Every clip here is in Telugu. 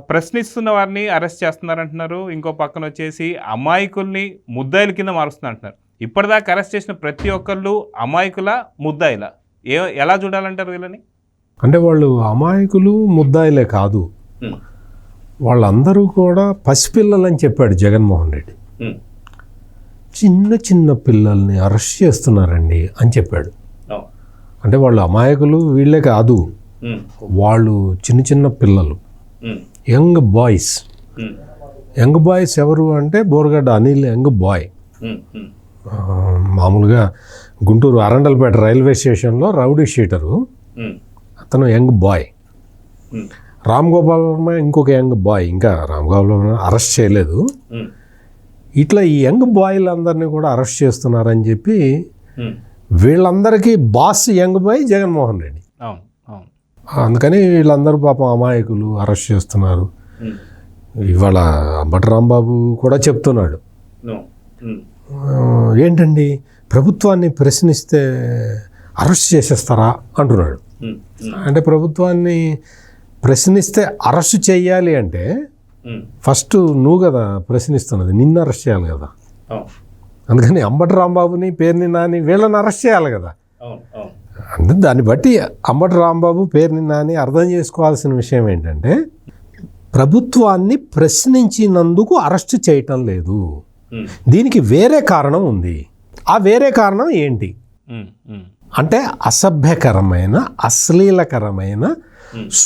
ప్రశ్నిస్తున్న వారిని అరెస్ట్ చేస్తున్నారంటున్నారు. ఇంకో పక్కన వచ్చేసి అమాయకుల్ని ముద్దాయిల కింద మారుస్తున్నారు. ఇప్పటిదాకా అరెస్ట్ చేసిన ప్రతి ఒక్కళ్ళు అమాయకుల ముద్దాయిల ఎలా చూడాలంటారు వీళ్ళని? అంటే వాళ్ళు అమాయకులు ముద్దాయిలే కాదు, వాళ్ళందరూ కూడా పసిపిల్లలని చెప్పాడు జగన్మోహన్ రెడ్డి. చిన్న చిన్న పిల్లల్ని అరెస్ట్ చేస్తున్నారండి అని చెప్పాడు. అంటే వాళ్ళు అమాయకులు వీళ్ళే కాదు, వాళ్ళు చిన్న చిన్న పిల్లలు, యంగ్ బాయ్స్. యంగ్ బాయ్స్ ఎవరు అంటే బోరగడ్డ అనిల్ యంగ్ బాయ్. మామూలుగా గుంటూరు అరండల్పేట రైల్వే స్టేషన్లో రౌడీ షీటరు అతను యంగ్ బాయ్. రామ్ గోపాల్ వర్మ ఇంకొక యంగ్ బాయ్, ఇంకా రామ్ గోపాల్ వర్మ అరెస్ట్ చేయలేదు. ఇట్లా ఈ యంగ్ బాయ్లందరినీ కూడా అరెస్ట్ చేస్తున్నారని చెప్పి వీళ్ళందరికీ boss young boy Jaganmohan Reddy. అందుకని వీళ్ళందరూ పాపం అమాయకులు అరెస్ట్ చేస్తున్నారు. ఇవాళ అంబటి రాంబాబు కూడా చెప్తున్నాడు, ఏంటండి ప్రభుత్వాన్ని ప్రశ్నిస్తే అరెస్ట్ చేసేస్తారా అంటున్నాడు. అంటే ప్రశ్నిస్తే అరెస్ట్ చేయాలి అంటే ఫస్ట్ నువ్వు కదా ప్రశ్నిస్తున్నది, నిన్ను అరెస్ట్ చేయాలి కదా. అందుకని అంబటి రాంబాబుని, పేర్ని నాని వీళ్ళని అరెస్ట్ చేయాలి కదా. అంటే దాన్ని బట్టి అంబటి రాంబాబు, పేర్ని నాని అర్థం చేసుకోవాల్సిన విషయం ఏంటంటే ప్రభుత్వాన్ని ప్రశ్నించినందుకు అరెస్ట్ చేయటం లేదు, దీనికి వేరే కారణం ఉంది. ఆ వేరే కారణం ఏంటి అంటే అసభ్యకరమైన, అశ్లీలకరమైన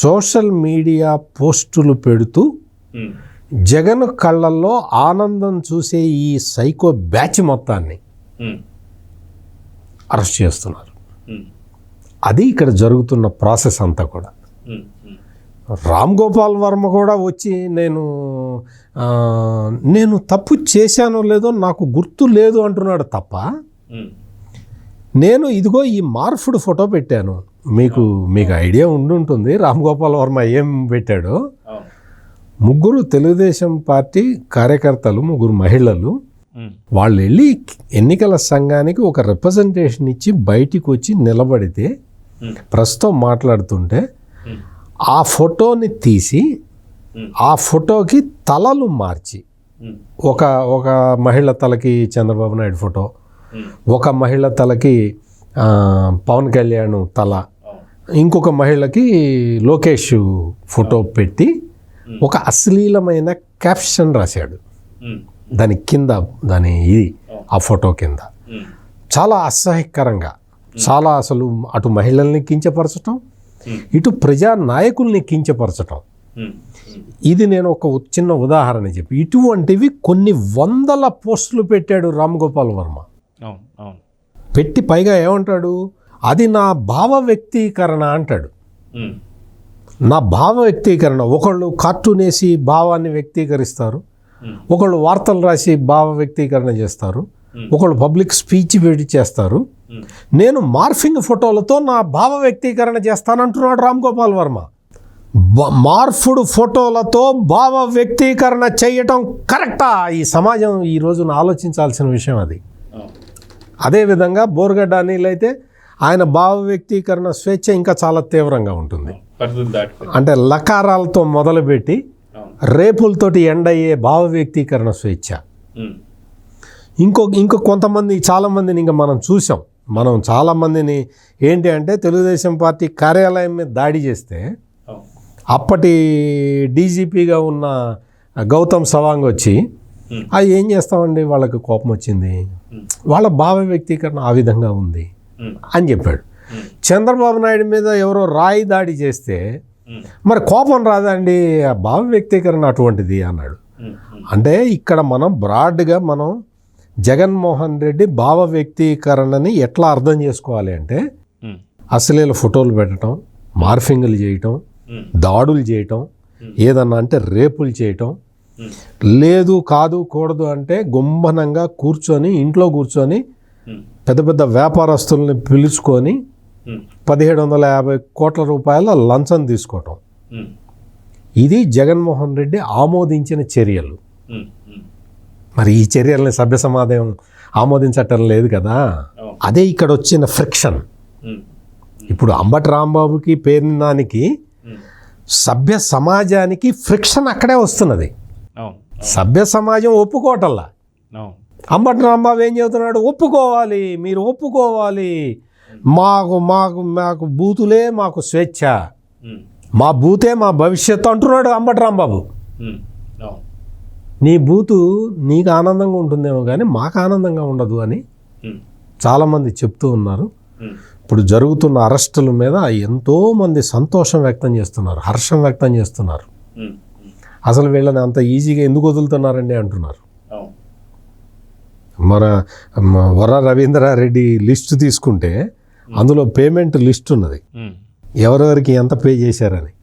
సోషల్ మీడియా పోస్టులు పెడుతూ జగన్ కళ్ళల్లో ఆనందం చూసే ఈ సైకో బ్యాచ్ మొత్తాన్ని అరెస్ట్ చేస్తున్నారు. అది ఇక్కడ జరుగుతున్న ప్రాసెస్ అంతా కూడా. రామ్ గోపాల్ వర్మ కూడా వచ్చి నేను తప్పు చేశానో లేదో నాకు గుర్తు లేదు అంటున్నాడు తప్ప, నేను ఇదిగో ఈ మార్ఫుడ్ ఫోటో పెట్టాను, మీకు ఐడియా ఉండుంటుంది రామ్ గోపాల్ వర్మ ఏం పెట్టాడో. ముగ్గురు తెలుగుదేశం పార్టీ కార్యకర్తలు, ముగ్గురు మహిళలు, వాళ్ళు వెళ్ళి ఎన్నికల సంఘానికి ఒక రిప్రజెంటేషన్ ఇచ్చి బయటికి వచ్చి నిలబడితే ప్రస్తుతం మాట్లాడుతుంటే ఆ ఫోటోని తీసి ఆ ఫోటోకి తలలు మార్చి, ఒక మహిళ తలకి చంద్రబాబు నాయుడు ఫోటో, ఒక మహిళ తలకి పవన్ కళ్యాణ్ తల, ఇంకొక మహిళకి లోకేష్ ఫోటో పెట్టి ఒక అశ్లీలమైన క్యాప్షన్ రాశాడు దాని కింద, ఆ ఫోటో కింద. చాలా అసహ్యకరంగా, చాలా అసలు అటు మహిళల్ని కించపరచటం, ఇటు ప్రజా నాయకుల్ని కించపరచటం. ఇది నేను ఒక చిన్న ఉదాహరణ చెప్పి, ఇటువంటివి కొన్ని వందల పోస్టులు పెట్టాడు రామ్ గోపాల్ వర్మ. పెట్టి పైగా ఏమంటాడు, అది నా భావ వ్యక్తీకరణ అంటాడు. నా భావ వ్యక్తీకరణ. ఒకళ్ళు కార్టూన్ వేసి భావాన్ని వ్యక్తీకరిస్తారు, ఒకళ్ళు వార్తలు రాసి భావ వ్యక్తీకరణ చేస్తారు, ఒకళ్ళు పబ్లిక్ స్పీచ్ పెట్టి చేస్తారు. నేను మార్ఫింగ్ ఫోటోలతో నా భావ వ్యక్తీకరణ చేస్తానంటున్నాడు రామ్ గోపాల్ వర్మ. మార్ఫుడ్ ఫోటోలతో భావ వ్యక్తీకరణ చేయటం కరెక్టా? ఈ సమాజం ఈ రోజున ఆలోచించాల్సిన విషయం అది. అదేవిధంగా బోరగడ్డ అనిల్ అయితే ఆయన భావ వ్యక్తీకరణ స్వేచ్ఛ ఇంకా చాలా తీవ్రంగా ఉంటుంది. అంటే లకారాలతో మొదలుపెట్టి రేపులతోటి ఎండ్ అయ్యే భావ వ్యక్తీకరణ స్వేచ్ఛ. ఇంకో కొంతమంది, చాలామందిని ఇంకా మనం చూసాం. మనం చాలామందిని ఏంటి అంటే తెలుగుదేశం పార్టీ కార్యాలయం మీద దాడి చేస్తే అప్పటి డీజీపీగా ఉన్న గౌతమ్ సవాంగ్ వచ్చి అది ఏం చేస్తామండి, వాళ్ళకి కోపం వచ్చింది, వాళ్ళ భావ వ్యక్తీకరణ ఆ విధంగా ఉంది అని చెప్పాడు. చంద్రబాబు నాయుడు మీద ఎవరో రాయి దాడి చేస్తే మరి కోపం రాదండి, ఆ భావ వ్యక్తీకరణ అటువంటిది అన్నాడు. అంటే ఇక్కడ మనం బ్రాడ్గా మనం జగన్మోహన్ రెడ్డి భావ వ్యక్తీకరణని ఎట్లా అర్థం చేసుకోవాలి అంటే అశ్లీల ఫోటోలు పెట్టడం, మార్ఫింగ్లు చేయటం, దాడులు చేయటం, ఏదన్నా అంటే రేపులు చేయటం, లేదు కాదు కూడదు అంటే గుంభనంగా కూర్చొని ఇంట్లో కూర్చొని పెద్ద పెద్ద వ్యాపారస్తుల్ని పిలుచుకొని 1750 కోట్ల రూపాయల లంచం తీసుకోవటం. ఇది జగన్మోహన్ రెడ్డి ఆమోదించిన చర్యలు. మరి ఈ చర్యల్ని సభ్య సమాజం ఆమోదించటం లేదు కదా. అదే ఇక్కడ వచ్చిన ఫ్రిక్షన్. ఇప్పుడు అంబటి రాంబాబుకి, పేర్ని నానికి సభ్య సమాజానికి ఫ్రిక్షన్ అక్కడే వస్తున్నది. అవును సభ్య సమాజం ఒప్పుకోవటల్లా. అవును అంబటి రాంబాబు ఏం చెబుతున్నాడు? ఒప్పుకోవాలి, మీరు ఒప్పుకోవాలి, మాకు మాకు మాకు బూతులే మాకు స్వేచ్ఛ, మా బూతే మా భవిష్యత్తు అంటున్నాడు అంబటి రాంబాబు. అవును నీ బూతు నీకు ఆనందంగా ఉంటుందేమో కానీ మాకు ఆనందంగా ఉండదు అని చాలామంది చెప్తూ ఉన్నారు. ఇప్పుడు జరుగుతున్న అరెస్టుల మీద ఎంతోమంది సంతోషం వ్యక్తం చేస్తున్నారు, హర్షం వ్యక్తం చేస్తున్నారు. అసలు వీళ్ళని అంత ఈజీగా ఎందుకు వదులుతున్నారండి అంటున్నారు. మన వర రవీంద్రారెడ్డి లిస్టు తీసుకుంటే అందులో పేమెంట్ లిస్ట్ ఉన్నది, ఎవరెవరికి ఎంత పే చేశారని.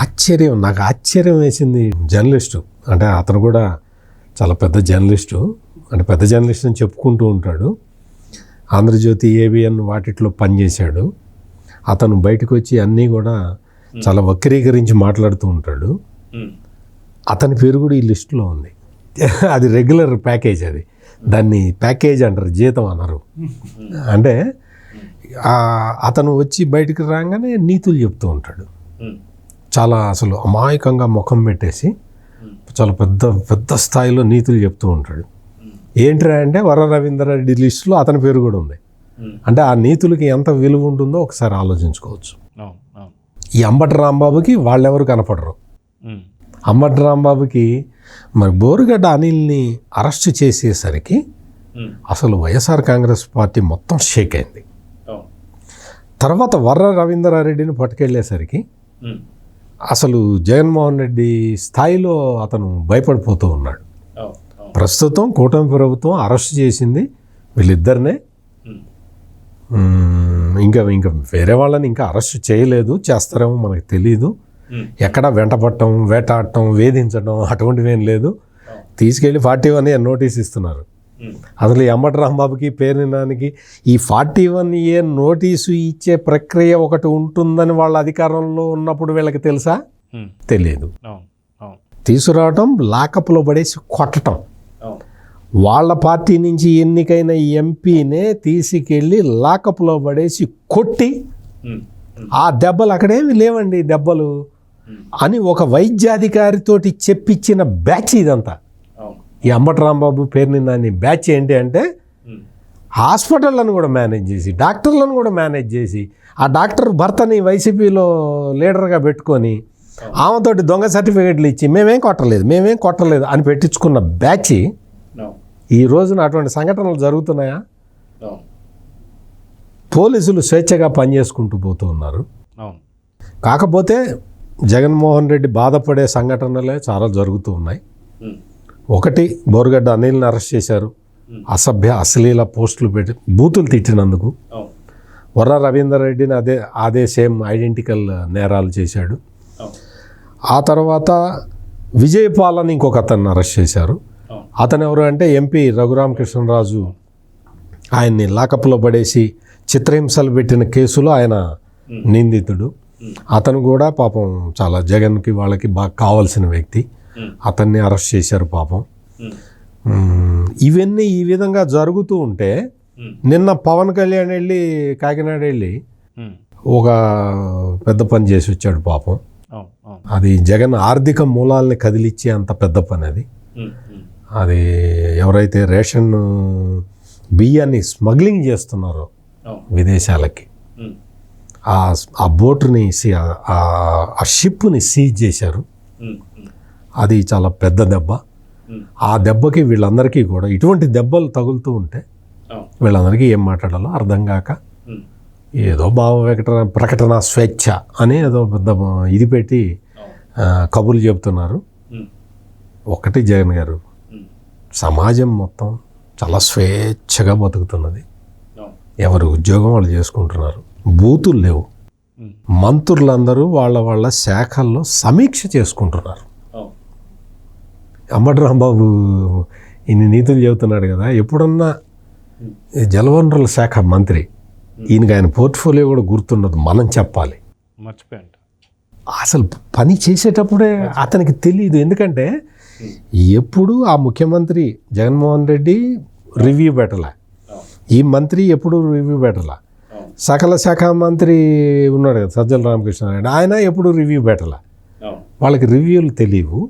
ఆశ్చర్యం, నాకు ఆశ్చర్యం వేసింది. జర్నలిస్టు అంటే అతను కూడా చాలా పెద్ద జర్నలిస్టు, అంటే పెద్ద జర్నలిస్ట్ అని చెప్పుకుంటూ ఉంటాడు. ఆంధ్రజ్యోతి, ఏబిఎన్ వాటిట్లో పనిచేశాడు. అతను బయటకు వచ్చి అన్నీ కూడా చాలా వక్రీకరించి మాట్లాడుతూ ఉంటాడు. అతని పేరు కూడా ఈ లిస్టులో ఉంది. అది రెగ్యులర్ ప్యాకేజ్, అది దాన్ని ప్యాకేజ్ అంటారు, జీతం అన్నారు. అంటే అతను వచ్చి బయటికి రాగానే నీతులు చెప్తూ ఉంటాడు. చాలా అసలు అమాయకంగా ముఖం పెట్టేసి చాలా పెద్ద పెద్ద స్థాయిలో నీతులు చెప్తూ ఉంటాడు. ఏంట్రా అంటే వర రవీంద్రారెడ్డి లిస్టులో అతని పేరు కూడా ఉంది. అంటే ఆ నీతులకి ఎంత విలువ ఉంటుందో ఒకసారి ఆలోచించుకోవచ్చు. ఈ అంబటి రాంబాబుకి వాళ్ళెవరు కనపడరు. అంబటి రాంబాబుకి మరి బోరుగడ్డ అనిల్ని అరెస్ట్ చేసేసరికి అసలు వైఎస్ఆర్ కాంగ్రెస్ పార్టీ మొత్తం షేక్ అయింది. తర్వాత వర్ర రవీంద్రారెడ్డిని పట్టుకెళ్ళేసరికి అసలు జగన్మోహన్ రెడ్డి స్థాయిలో అతను భయపడిపోతూ ఉన్నాడు. ప్రస్తుతం కూటమి ప్రభుత్వం అరెస్ట్ చేసింది వీళ్ళిద్దరినే, ఇంకా వేరే వాళ్ళని ఇంకా అరెస్ట్ చేయలేదు, చేస్తారేమో మనకు తెలియదు. ఎక్కడ వెంటపడటం, వేటాడటం, వేధించడం అటువంటివేం లేదు. తీసుకెళ్ళి 41A నోటీస్ ఇస్తున్నారు. అసలు ఈ అంబటి రాంబాబుకి, పేర్నినానికి ఈ 41A నోటీసు ఇచ్చే ప్రక్రియ ఒకటి ఉంటుందని వాళ్ళ అధికారంలో ఉన్నప్పుడు వీళ్ళకి తెలుసా? తెలియదు. తీసుకురావటం, లాకప్లో పడేసి కొట్టడం. వాళ్ళ పార్టీ నుంచి ఎన్నికైన ఎంపీనే తీసుకెళ్ళి లాకప్లో పడేసి కొట్టి, ఆ దెబ్బలు అక్కడేమి లేవండి దెబ్బలు అని ఒక వైద్యాధికారితోటి చెప్పించిన బ్యాచ్ ఇదంతా. ఈ అంబటి రాంబాబు, పేర్నినాని బ్యాచ్ ఏంటి అంటే హాస్పిటళ్లను కూడా మేనేజ్ చేసి, డాక్టర్లను కూడా మేనేజ్ చేసి, ఆ డాక్టర్ భర్తని వైసీపీలో లీడర్గా పెట్టుకొని ఆమెతోటి దొంగ సర్టిఫికేట్లు ఇచ్చి మేమేం కొట్టలేదు అని పెట్టించుకున్న బ్యాచ్ ఈ రోజున అటువంటి సంఘటనలు జరుగుతున్నాయా? పోలీసులు స్వేచ్ఛగా పనిచేసుకుంటూ పోతూ ఉన్నారు. కాకపోతే జగన్మోహన్ రెడ్డి బాధపడే సంఘటనలే చాలా జరుగుతూ ఉన్నాయి. ఒకటి, బోరుగడ్డ అనిల్ని అరెస్ట్ చేశారు, అసభ్య అశ్లీల పోస్టులు పెట్టి బూతులు తిట్టినందుకు. వర్ర రవీంద్రారెడ్డిని అదే సేమ్ ఐడెంటికల్ నేరాలు చేశాడు. ఆ తర్వాత విజయపాల్ అని ఇంకొక అతన్ని అరెస్ట్ చేశారు. అతను ఎవరు అంటే ఎంపీ రఘురామకృష్ణరాజు, ఆయన్ని లాకప్లో పడేసి చిత్రహింసలు పెట్టిన కేసులో ఆయన నిందితుడు. అతను కూడా పాపం చాలా జగన్కి వాళ్ళకి బాగా కావాల్సిన వ్యక్తి, అతన్ని అరెస్ట్ చేశారు పాపం. ఇవన్నీ ఈ విధంగా జరుగుతూ ఉంటే నిన్న పవన్ కళ్యాణ్ వెళ్ళి కాకినాడ వెళ్ళి ఒక పెద్ద పని చేసి వచ్చాడు పాపం. అది జగన్ ఆర్థిక మూలాల్ని కదిలిచ్చే అంత పెద్ద పని అది. అది ఎవరైతే రేషన్ బియ్యాన్ని స్మగ్లింగ్ చేస్తున్నారో విదేశాలకి, ఆ బోటుని ఆ షిప్ని సీజ్ చేశారు. అది చాలా పెద్ద దెబ్బ. ఆ దెబ్బకి వీళ్ళందరికీ కూడా ఇటువంటి దెబ్బలు తగులుతూ ఉంటే వీళ్ళందరికీ ఏం మాట్లాడాలో అర్థం కాక ఏదో ప్రకటన స్వేచ్ఛ అని ఏదో పెద్ద ఇది పెట్టి కబుర్లు చెబుతున్నారు. ఒకటి జగన్ గారు, సమాజం మొత్తం చాలా స్వేచ్ఛగా బతుకుతున్నది. ఎవరు ఉద్యోగం వాళ్ళు చేసుకుంటున్నారు, బూతులు లేవు. మంత్రులందరూ వాళ్ళ శాఖల్లో సమీక్ష చేసుకుంటున్నారు. అంబటి రాంబాబు ఇన్ని నీతులు చెబుతున్నాడు కదా, ఎప్పుడన్నా జలవనరుల శాఖ మంత్రి, ఈయనకి ఆయన పోర్ట్ఫోలియో కూడా గుర్తున్నది, మనం చెప్పాలి. మర్చిపోయాను. అసలు పని చేసేటప్పుడే అతనికి తెలియదు. ఎందుకంటే ఎప్పుడు ఆ ముఖ్యమంత్రి జగన్మోహన్ రెడ్డి రివ్యూ పెట్టలే, ఈ మంత్రి ఎప్పుడు రివ్యూ పెట్టలే. సకల శాఖ మంత్రి ఉన్నాడు కదా సజ్జల రామకృష్ణారెడ్డి, ఆయన ఎప్పుడు రివ్యూ పెట్టాల. వాళ్ళకి రివ్యూలు తెలియవు.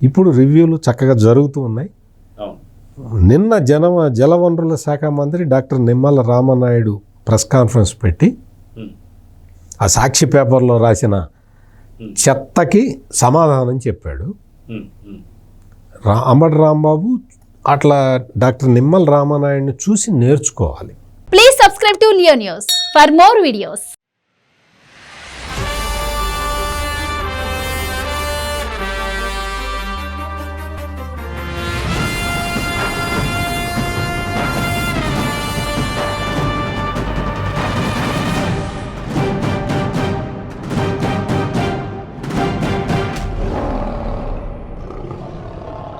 ఇప్పుడు రివ్యూలు చక్కగా జరుగుతూ ఉన్నాయి. నిన్న జలవనరుల శాఖ మంత్రి doctor Nimmala Rama Naidu press conference పెట్టి ఆ సాక్షి పేపర్లో రాసిన చెత్తకి సమాధానం చెప్పాడు. అంబటి రాంబాబు అట్లా డాక్టర్ నిమ్మల రామనాయుడిని చూసి నేర్చుకోవాలి. Please subscribe to Leo News for more videos.